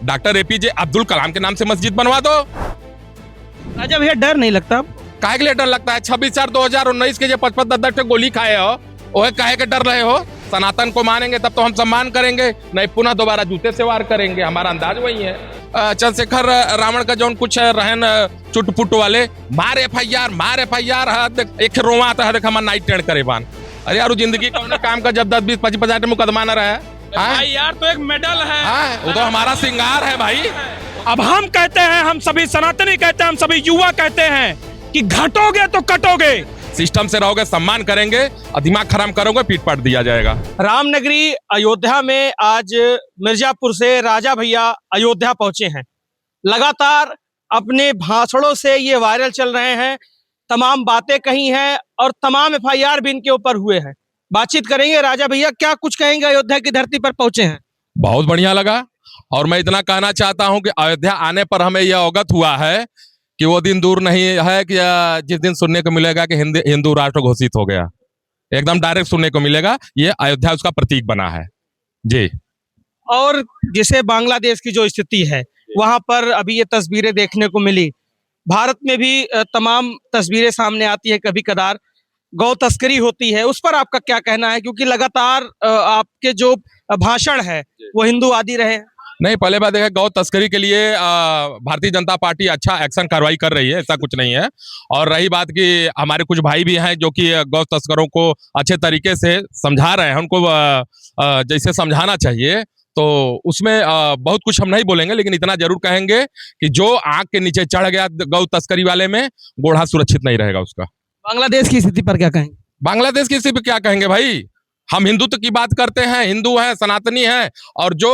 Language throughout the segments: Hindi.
डॉक्टर एपीजे अब्दुल कलाम के नाम से मस्जिद बनवा दो। राजा भैया डर नहीं लगता आपको? काहे के लिए डर लगता है? 26/4/2019 के जो 55 गोली खाए हो, ओहे काहे के डर रहे हो? सनातन को मानेंगे तब तो हम सम्मान करेंगे, नहीं पुनः दोबारा जूते से वार करेंगे। हमारा अंदाज वही है। चंद्रशेखर रावण का जौन कुछ रहन चुटपुट वाले मार एफआईआर एक रोवा आता है देख हमारा नाइट ट्रेंड करे बान। अरे यार जिंदगी का काम का जब 10-20-25 मुकदमा न रहा भाई यार तो एक मेडल है। वो तो हमारा श्रृंगार है भाई। अब हम कहते हैं, हम सभी सनातनी कहते हैं, हम सभी युवा कहते हैं कि घटोगे तो कटोगे। सिस्टम से रहोगे, सम्मान करेंगे, और दिमाग खराब करोगे पीट पाट दिया जाएगा। रामनगरी अयोध्या में आज मिर्जापुर से राजा भैया अयोध्या पहुंचे हैं। लगातार अपने भाषणों से ये वायरल चल रहे हैं, तमाम बातें कही हैं और तमाम एफआईआर भी इनके ऊपर हुए हैं। बातचीत करेंगे। राजा भैया क्या कुछ कहेंगे, अयोध्या की धरती पर पहुंचे हैं? बहुत बढ़िया लगा, और मैं इतना कहना चाहता हूं कि अयोध्या आने पर हमें यह अवगत हुआ है कि वो दिन दूर नहीं है कि जिस दिन सुनने को मिलेगा कि हिंदू राष्ट्र घोषित हो गया। एकदम डायरेक्ट सुनने को मिलेगा। ये अयोध्या उसका प्रतीक बना है जी। और जैसे बांग्लादेश की जो स्थिति है, वहां पर अभी ये तस्वीरें देखने को मिली। भारत में भी तमाम तस्वीरें सामने आती है, कभी कदार गौ तस्करी होती है, उस पर आपका क्या कहना है? क्योंकि लगातार आपके जो भाषण है वो हिंदूवादी रहे। नहीं, पहले बात है गौ तस्करी के लिए भारतीय जनता पार्टी अच्छा एक्शन कार्रवाई कर रही है, ऐसा कुछ नहीं है। और रही बात कि हमारे कुछ भाई भी हैं जो कि गौ तस्करों को अच्छे तरीके से समझा रहे हैं, उनको जैसे समझाना चाहिए, तो उसमें बहुत कुछ हम नहीं बोलेंगे, लेकिन इतना जरूर कहेंगे कि जो आंख के नीचे चढ़ गया गौ तस्करी वाले में, गोढ़ा सुरक्षित नहीं रहेगा उसका। बांग्लादेश की स्थिति पर क्या कहेंगे? बांग्लादेश की स्थिति पर क्या कहेंगे भाई? हम हिंदुत्व की बात करते हैं, हिंदू हैं, सनातनी हैं, और जो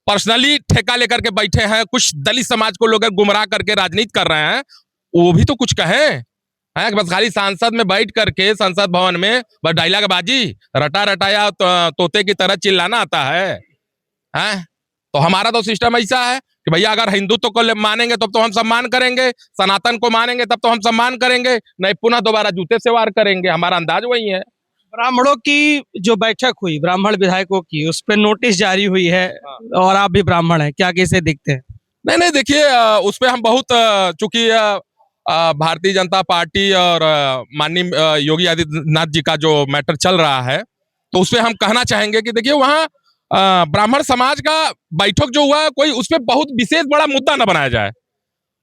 पर्सनली ठेका लेकर के बैठे हैं, कुछ दलित समाज को लोग गुमराह करके राजनीति कर रहे हैं, वो भी तो कुछ कहें। बस खाली सांसद में बैठ करके संसद भवन में बस डायलॉग बाजी रटा रटाया तोते की तरह चिल्लाना आता है। तो हमारा तो सिस्टम ऐसा है कि भैया अगर हिंदुत्व को मानेंगे तब तो हम सम्मान करेंगे, सनातन को मानेंगे तब तो हम सम्मान करेंगे, नहीं पुनः दोबारा जूते से वार करेंगे। हमारा अंदाज वही है। ब्राह्मणों की जो बैठक हुई, ब्राह्मण विधायकों की, उस पर नोटिस जारी हुई है, और आप भी ब्राह्मण हैं, क्या कैसे देखते हैं? नहीं देखिए, उस पर हम बहुत चूंकि भारतीय जनता पार्टी और माननीय योगी आदित्यनाथ जी का जो मैटर चल रहा है, तो उस पर हम कहना चाहेंगे कि देखिए वहाँ ब्राह्मण समाज का बैठक जो हुआ, कोई उस पर बहुत विशेष बड़ा मुद्दा न बनाया जाए।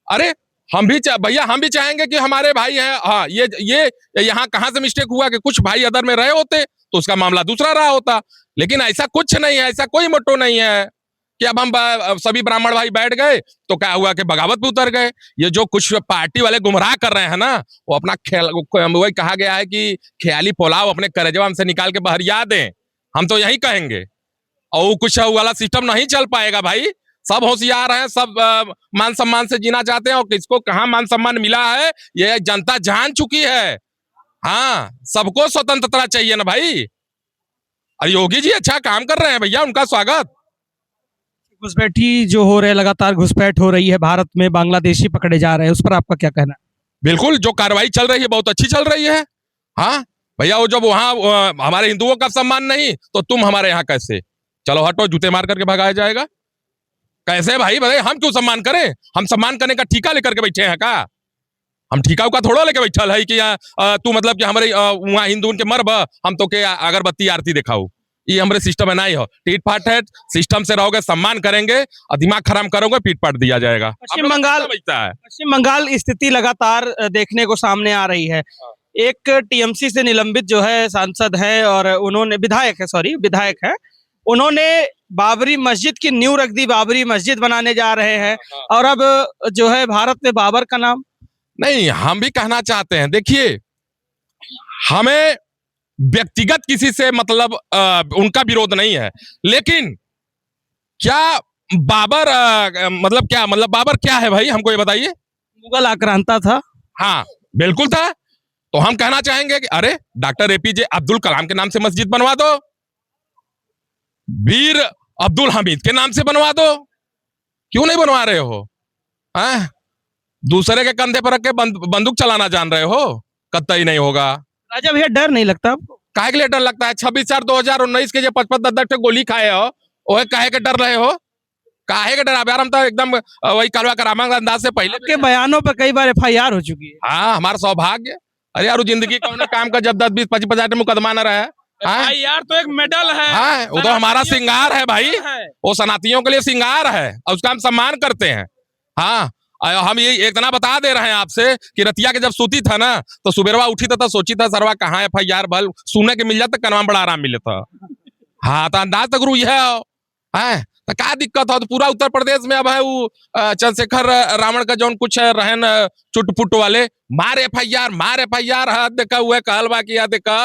अरे हम भी भैया हम भी चाहेंगे कि हमारे भाई हैं, हाँ ये यहाँ कहाँ से मिस्टेक हुआ कि कुछ भाई अदर में रहे होते तो उसका मामला दूसरा रहा होता, लेकिन ऐसा कुछ नहीं है, ऐसा कोई मोटो नहीं है कि अब हम सभी ब्राह्मण भाई बैठ गए तो क्या हुआ कि बगावत पे उतर गए। ये जो कुछ पार्टी वाले गुमराह कर रहे हैं ना, वो अपना वही कहा गया है कि ख्याली पुलाव अपने करेजवा से निकाल के बहरिया दें। हम तो यही कहेंगे, और कुछ वाला सिस्टम नहीं चल पाएगा भाई। सब होशियार हैं, सब मान सम्मान से जीना चाहते हैं, और किसको कहाँ मान सम्मान मिला है ये जनता जान चुकी है। हाँ, सबको स्वतंत्रता चाहिए ना भाई। और योगी जी अच्छा काम कर रहे हैं भैया, उनका स्वागत। घुसपैठी जो हो रहे हैं, लगातार घुसपैठ हो रही है भारत में, बांग्लादेशी पकड़े जा रहे हैं, उस पर आपका क्या कहना है? बिल्कुल, जो कार्रवाई चल रही है बहुत अच्छी चल रही है। हाँ भैया, वो जब वहां हमारे हिंदुओं का सम्मान नहीं तो तुम हमारे यहाँ कैसे? चलो हटो, जूते मार करके भगाया जाएगा। कैसे भाई? हम क्यों सम्मान करें? हम सम्मान करने का ठीका लेकर के बैठे हैं का? हम ठीका का थोड़ा लेके बैठल है कि तू मतलब कि हमारे वहाँ हिंदू के मरब हम तो के अगरबत्ती आरती दिखाऊ। ये हमारे सिस्टम में नहीं हो। टीट फाट है, सिस्टम से रहोगे, सम्मान करेंगे, और दिमाग खराब करोगे पीट पाट दिया जाएगा। पश्चिम बंगाल स्थिति लगातार देखने को सामने आ रही है। एक टीएमसी से निलंबित जो है सांसद है, और उन्होंने विधायक है, उन्होंने बाबरी मस्जिद की नींव रख दी, बाबरी मस्जिद बनाने जा रहे हैं, और अब जो है भारत में बाबर का नाम नहीं। हम भी कहना चाहते हैं, देखिए हमें व्यक्तिगत किसी से मतलब उनका विरोध नहीं है, लेकिन क्या बाबर मतलब क्या मतलब बाबर क्या है भाई, हमको ये बताइए। मुगल आक्रांता था। हाँ बिल्कुल था। तो हम कहना चाहेंगे कि अरे डॉक्टर एपीजे अब्दुल कलाम के नाम से मस्जिद बनवा दो, वीर अब्दुल हामिद के नाम से बनवा दो, क्यों नहीं बनवा रहे हो? दूसरे के कंधे पर रख के बंदूक चलाना जान रहे हो? कतई नहीं होगा। राजा भैया डर नहीं लगता आपको? काहे के लिए डर लगता है? 26/4/2019 के जो 55 गोली खाए हो, ओहे काहे के डर रहे हो? काहे के डरावे यार, हम तो एकदम वही कालवा करामांग अंदाज से पहले के बयानों पर कई बार एफआईआर हो चुकी है। हाँ, हमारा सौभाग्य। अरे यार, वो जिंदगी कौन काम का जब 10 20 25 50 मुकदमा न रहे। हाँ एफआईआर तो एक मेडल है। हाँ, वो तो हमारा श्रृंगार है भाई, है। वो सनातियों के लिए श्रृंगार है और उसका हम सम्मान करते हैं। हाँ, हम ये इतना बता दे रहे हैं आपसे कि रतिया के जब सूती था ना, तो सुबेरवा उठी था तो सोची था सरवा कहाँ एफआईआर भल सुनने के मिल जाता, कनवा बड़ा आराम मिले था। हाँ, तो अंदाज तक रू है। हाँ, तो क्या दिक्कत हो, तो पूरा उत्तर प्रदेश में अब है वो चंद्रशेखर रावण का जौन कुछ रहन चुटपुट वाले मार एफआईआर हद देखा हुए कहल बा कि देखा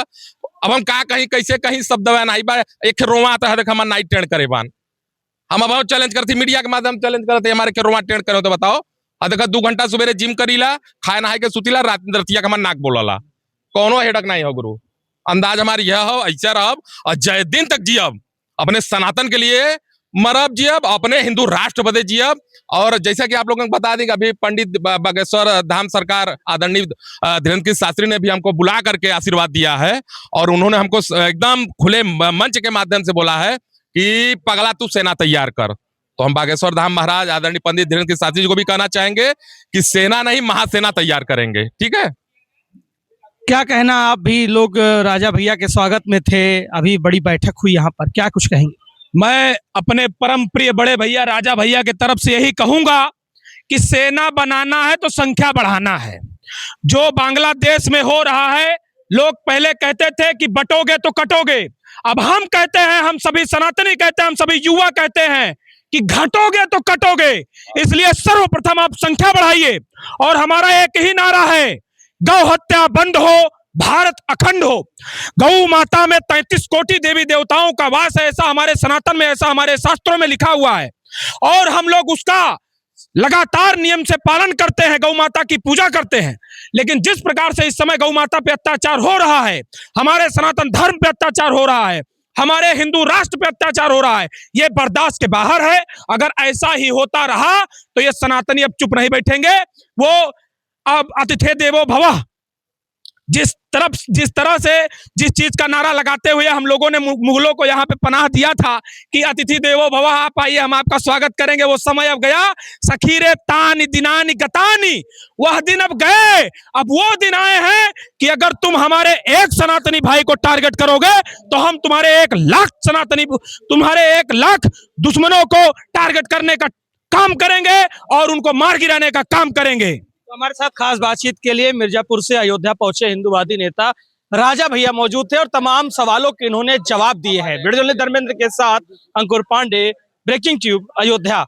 अब हम का कहीं कैसे कहीं शब्द नहीं बा, एक रोवा आता है, देखा हम नाइट ट्रेंड करे बान, हम बहुत चैलेंज करती मीडिया के माध्यम चैलेंज करते हमारे के रोवा ट्रेंड करे तो बताओ। और देखा 2 घंटा सुबेरे जिम करीला, खाए नहाए के सुतीला, रात रतिया का मन नाक बोलाला, कोनो हेडक नहीं हो गुरु। अंदाज हमारी यह हो, ऐसा रह और जय दिन तक जियब, अपने सनातन के लिए मरब जियब, अपने हिंदू राष्ट्र बदे जियब। और जैसा कि आप लोगों को बता दें, अभी पंडित बागेश्वर धाम सरकार आदरणीय धीरेन्द्र शास्त्री ने भी हमको बुला करके आशीर्वाद दिया है और उन्होंने हमको एकदम खुले मंच के माध्यम से बोला है कि पगला तू सेना तैयार कर। तो हम बागेश्वर धाम महाराज आदरणीय पंडित धीरेन्द्र शास्त्री जी को भी कहना चाहेंगे कि सेना नहीं महासेना तैयार करेंगे। ठीक है, क्या कहना, आप भी लोग राजा भैया के स्वागत में थे, अभी बड़ी बैठक हुई यहाँ पर, क्या कुछ कहेंगे? मैं अपने परम प्रिय बड़े भैया राजा भैया की तरफ से यही कहूंगा कि सेना बनाना है तो संख्या बढ़ाना है। जो बांग्लादेश में हो रहा है, लोग पहले कहते थे कि बटोगे तो कटोगे, अब हम कहते हैं, हम सभी सनातनी कहते हैं, हम सभी युवा कहते हैं कि घटोगे तो कटोगे। इसलिए सर्वप्रथम आप संख्या बढ़ाइए और हमारा एक ही नारा है, गौ हत्या बंद हो, भारत अखंड हो। गौ माता में 33 कोटि देवी देवताओं का वास है, ऐसा हमारे सनातन में, ऐसा हमारे शास्त्रों में लिखा हुआ है और हम लोग उसका लगातार नियम से पालन करते हैं, गौ माता की पूजा करते हैं। लेकिन जिस प्रकार से इस समय गौ माता पे अत्याचार हो रहा है, हमारे सनातन धर्म पे अत्याचार हो रहा है, हमारे हिंदू राष्ट्र पे अत्याचार हो रहा है, ये बर्दाश्त के बाहर है। अगर ऐसा ही होता रहा तो ये सनातनी अब चुप नहीं बैठेंगे। वो अब अतिथि देवो भव, जिस तरह से जिस चीज का नारा लगाते हुए हम लोगों ने मुगलों को यहाँ पे पनाह दिया था कि अतिथि देवो भव, आप आइए, हम आपका स्वागत करेंगे, वो समय अब गया। सखीरे तानी दिनानी गतानी, वह दिन अब गए, अब वो दिन आए हैं कि अगर तुम हमारे एक सनातनी भाई को टारगेट करोगे तो हम तुम्हारे 1 लाख तुम्हारे 1 लाख दुश्मनों को टारगेट करने का काम करेंगे और उनको मार गिराने का काम करेंगे। तो हमारे साथ खास बातचीत के लिए मिर्जापुर से अयोध्या पहुंचे हिंदूवादी नेता राजा भैया मौजूद थे और तमाम सवालों के इन्होंने जवाब दिए हैं। वीडियो जर्नलिस्ट धर्मेंद्र के साथ अंकुर पांडे, ब्रेकिंग ट्यूब, अयोध्या।